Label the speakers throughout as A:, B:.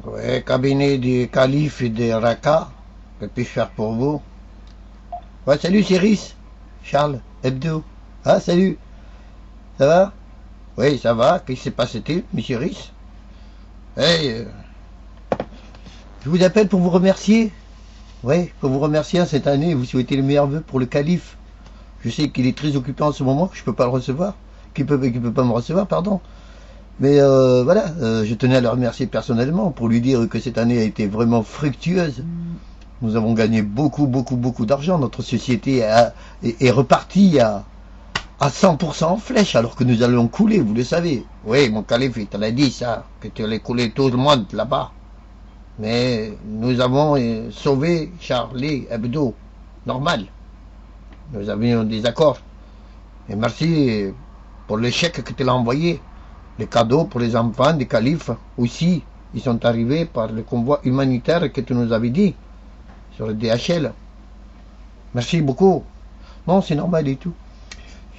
A: Ouais, cabinet du calife et des Raqqa, que puis-je faire pour vous? Ouais, salut Cyrus, Charles, Hebdo. Ah, salut, ça va? Oui, ça va, qu'est-ce qui s'est passé-t-il, monsieur Cyrus? Hey, je vous appelle pour vous remercier. Oui, pour vous remercier cette année, vous souhaitez les meilleurs vœux pour le calife. Je sais qu'il est très occupé en ce moment, que je peux pas le recevoir, qu'il peut pas me recevoir, pardon. Mais voilà, je tenais à le remercier personnellement pour lui dire que cette année a été vraiment fructueuse. Nous avons gagné beaucoup, beaucoup, beaucoup d'argent. Notre société est repartie à 100% en flèche, alors que nous allions couler, vous le savez. Oui, mon calife, il te l'a dit ça, que tu allais couler tout le monde là-bas. Mais nous avons sauvé Charlie Hebdo. Normal. Nous avions des accords. Et merci pour le chèque que tu l'as envoyé. Les cadeaux pour les enfants des califes aussi. Ils sont arrivés par le convoi humanitaire que tu nous avais dit sur le DHL. Merci beaucoup. Non, c'est normal et tout.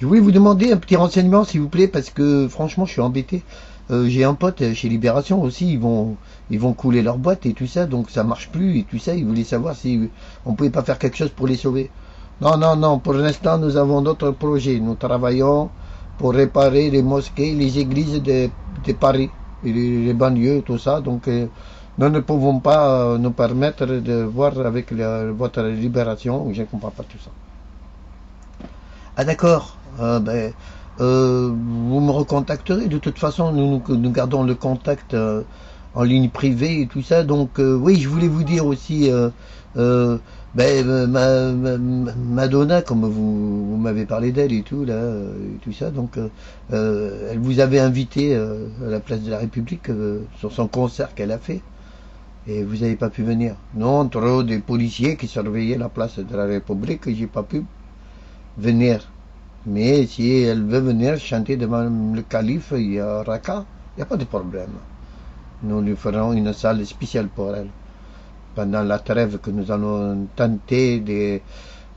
A: Je voulais vous demander un petit renseignement, s'il vous plaît, parce que franchement, je suis embêté. J'ai un pote chez Libération aussi, ils vont couler leur boîte et tout ça, donc ça marche plus et tout ça. Ils voulaient savoir si on pouvait pas faire quelque chose pour les sauver. Non, non, non. Pour l'instant, nous avons d'autres projets. Nous travaillons pour réparer les mosquées, les églises de Paris, et les banlieues, tout ça. Donc, nous ne pouvons pas nous permettre de voir avec votre libération. Je ne comprends pas tout ça. Ah d'accord. Vous me recontacterez. De toute façon, nous gardons le contact en ligne privée et tout ça. Donc oui, je voulais vous dire aussi, euh, Madonna, comme vous m'avez parlé d'elle et tout là, et tout ça. Donc elle vous avait invité à la place de la République sur son concert qu'elle a fait. Et vous n'avez pas pu venir. Non, trop de policiers qui surveillaient la place de la République, j'ai pas pu venir. Mais si elle veut venir chanter devant le calife, il y a Raqqa, il n'y a pas de problème. Nous lui ferons une salle spéciale pour elle. Pendant la trêve que nous allons tenter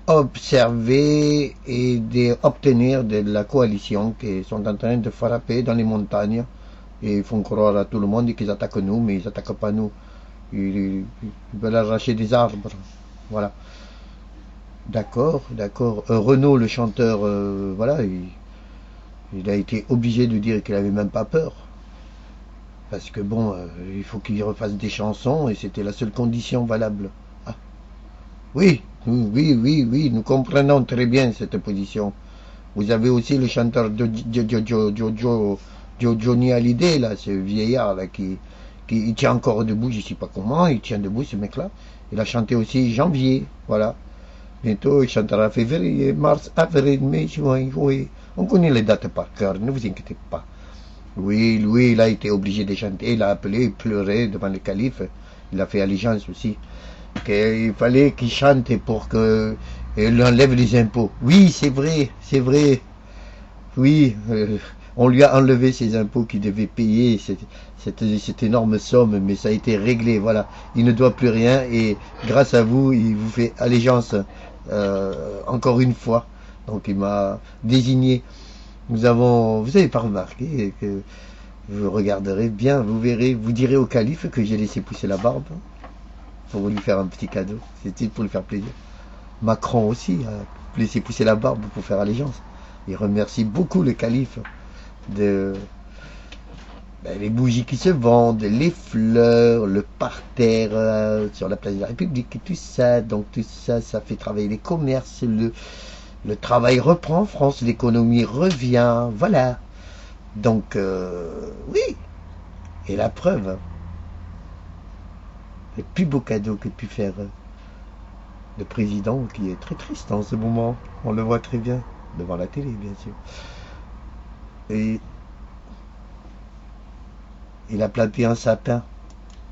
A: d'observer et d'obtenir de la coalition qui sont en train de frapper dans les montagnes. Et ils font croire à tout le monde qu'ils attaquent nous, mais ils n'attaquent pas nous. Ils veulent arracher des arbres. Voilà. D'accord, d'accord. Renaud, le chanteur, voilà, il a été obligé de dire qu'il avait même pas peur. Parce que bon, il faut qu'il refasse des chansons et c'était la seule condition valable. Ah, oui, oui, oui, oui, nous comprenons très bien cette position. Vous avez aussi le chanteur Johnny Hallyday, là, ce vieillard là, qui il tient encore debout, je sais pas comment, il tient debout ce mec-là. Il a chanté aussi Janvier, voilà. Bientôt, il chantera février, mars, avril, mai, juin, juillet. On connaît les dates par cœur, ne vous inquiétez pas. Oui, lui, il a été obligé de chanter, il a appelé, il pleurait devant le calife. Il a fait allégeance aussi. Qu'il fallait qu'il chante pour qu'il enlève les impôts. Oui, c'est vrai, c'est vrai. Oui, on lui a enlevé ses impôts qu'il devait payer, cette énorme somme, mais ça a été réglé, voilà. Il ne doit plus rien et grâce à vous, il vous fait allégeance encore une fois. Donc il m'a désigné. Vous avez pas remarqué que vous regarderez bien, vous verrez, vous direz au calife que j'ai laissé pousser la barbe pour lui faire un petit cadeau. C'était pour lui faire plaisir. Macron aussi a laissé pousser la barbe pour faire allégeance. Il remercie beaucoup le calife de les bougies qui se vendent, les fleurs, le parterre sur la place de la République et tout ça. Donc tout ça, ça fait travailler les commerces, le travail reprend en France, l'économie revient, voilà. Donc oui, et la preuve, le plus beau cadeau que pu faire le président, qui est très triste en ce moment, on le voit très bien, devant la télé bien sûr. Et il a planté un sapin